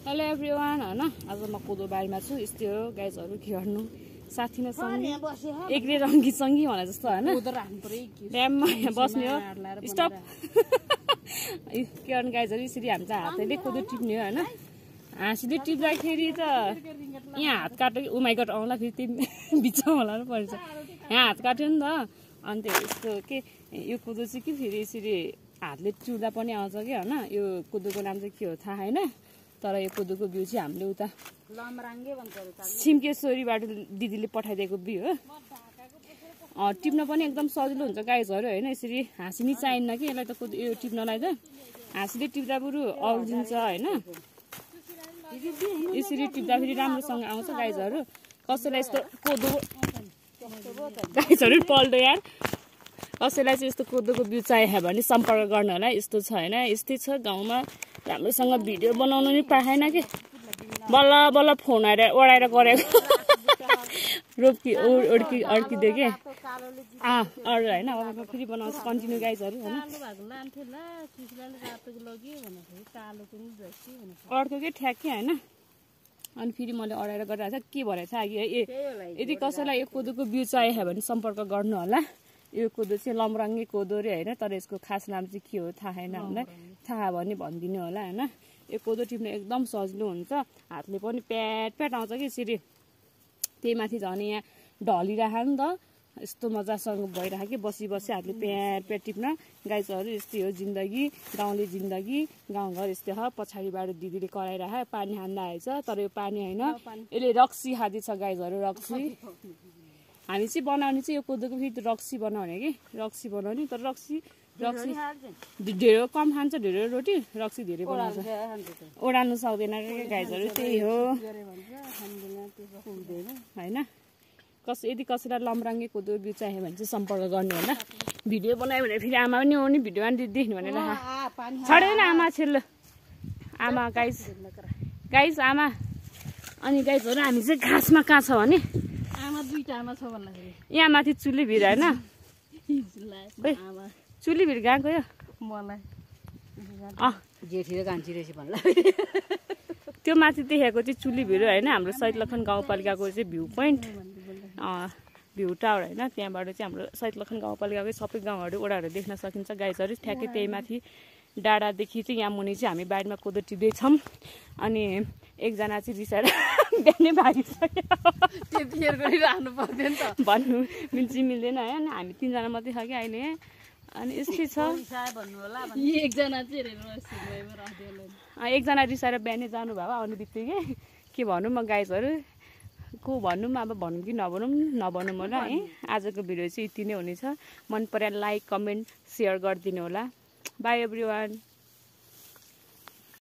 hello everyone हैन आज म कोदो बारीमा छु यस्तै हो गाइजहरु के गर्नु साथी न सँगै एकले रंगी संगी भने जस्तो हैन ड्याममा बस्ने हो स्टप के गर्नु गाइजहरु यसरी हामी चाहिँ हातले कोदो टिप्ने हो हैन हाँसीले टिप्दाखेरि त यहाँ हात काट्यो ओ माइ गॉड आउला फेरि तिमी बिचमा होला नि पर्छ यहाँ हात काट्यो नि त अनि यस्तो के यो कोदो चाहिँ के फेरि यसरी हातले चुड्दा पनि आउँछ के हैन यो कोदोको नाम चाहिँ के हो थाहा हैन तर यो कोदोको बिउ चाहिँ हामीले उता लमराङ्गे भन्छ छिम्केश्वरीबाट दिदीले पठाइदिएको बिउ हो टिप्न पनि एकदम सजिलो हुन्छ गाइजहरु हैन यसरी हाँसी नि चाहिन्न कि यसलाई त कोदो यो टिप्नलाई त हाँसीले टिप्दा बरु अल्झिन्छ हैन यसरी टिप्दा फेरि राम्रोसँग आउँछ गाइजहरु कसैलाई यस्तो कोदो गाइजहरु पल्टो यार कसैलाई चाहिँ यस्तो कोदोको बिउ चाहियो भने सम्पर्क गर्नु होला यस्तो छ हैन यस्तै छ गाउँमा राम्रोसँग भिडियो बनाउन नि पाएन के बल्ल बल्ल फोन आएर ओडाएर गरेको रोपकी ओडकी अड्किदियो के अरू हैन अब फेरि बनाउँछ कन्टिन्यू गाइजहरु हैन अर्को के ठ्याक्कै हैन अनि फेरि मैले अडाएर गरिरहेको छ के भरेछ ए यदि कसैलाई यो कोदोको बिउ चाहियो भने सम्पर्क गर्नु होला यो कोदो चाहिँ लमराङ्गे कोदो रे हैन तर यसको खास नाम चाहिँ के हो थाहा छैन हामीलाई थाहा भने भनिदिनु होला हैन यो कोदो टिप्न एकदम सजिलो हुन्छ हातले पनि प्याट प्याट आउँछ कि यसरी त्यही माथि झन् यहाँ ढलिराख नि त यस्तो मजासँग भइराख कि बसी बसी हातले प्याट प्याट टिप्न गाइजहरु यस्तै हो जिन्दगी गाउँले जिन्दगी गाउँघर यस्तै हो पछाडिबाट दिदीले कराइराख पानी हान्दा आएछ तर यो पानी हैन यसले रक्सी खादिछ गाइजहरु रक्सी हामी चाहिँ बनाउने चाहिँ यो कोदोको फेरि रक्सी बनाउने कि रक्सी बनाउने तर रक्सी धेरै कम खान्छ धेरै रोटी रक्सी धेरै बनाउँछ ओडाल्नु सक्दैन के गाइजहरु त्यही हो हैन यदि कसैलाई लमराङ्गे कोदो बिउ चाहियो भने चाहिँ सम्पर्क गर्नु होला भिडियो बनायो भने फेरि आमा पनि आउने भिडियोमा देख्नु भनेर छड्दैन आमा छिल्लो आमा गाइज आमा अनि गाइजहरु हामी चाहिँ घाँसमा कहाँ छ भने दुईटा आमा छ भन्दाखेरि यहाँ माथि चुली भिर हैन चुली भिर गएको यो मलाई जेठी र कान्छी रहेछ भन्ला त्यो माथि देखेको चाहिँ चुली भिर हैन हाम्रो सैदलखन गाउँपालिकाको चाहिँ भ्यू पोइन्ट भ्यू टावर हैन त्यहाँबाट चाहिँ हाम्रो सैदलखन गाउँपालिकाकै सबै गाउँहरू ओडाहरू देख्न सकिन्छ गाइजहरु ठ्याक्कै त्यही माथि डाँडादेखि चाहिँ यहाँ मुनि चाहिँ हामी बारीमा कोदो टिप्दैछौँ अनि एकजना चाहिँ रिसाएर बिहानै भागिसक्यो त्यतिखेर गरिरहनु पर्दैन त भन्नु मिल्दैन हैन हामी तीनजना मात्रै छ कि अहिले अनि यस्तै छ एकजना रिसाएर बिहानै जानु भयो आउने बित्तिकै के भन्नु म गाइजहरु को भन्नु अब भनौँ कि नभनौँ होला है आजको भिडियो चाहिँ यति नै हुनेछ मन पर्या लाइक कमेन्ट सेयर गरिदिनु होला बाई एभ्रिवान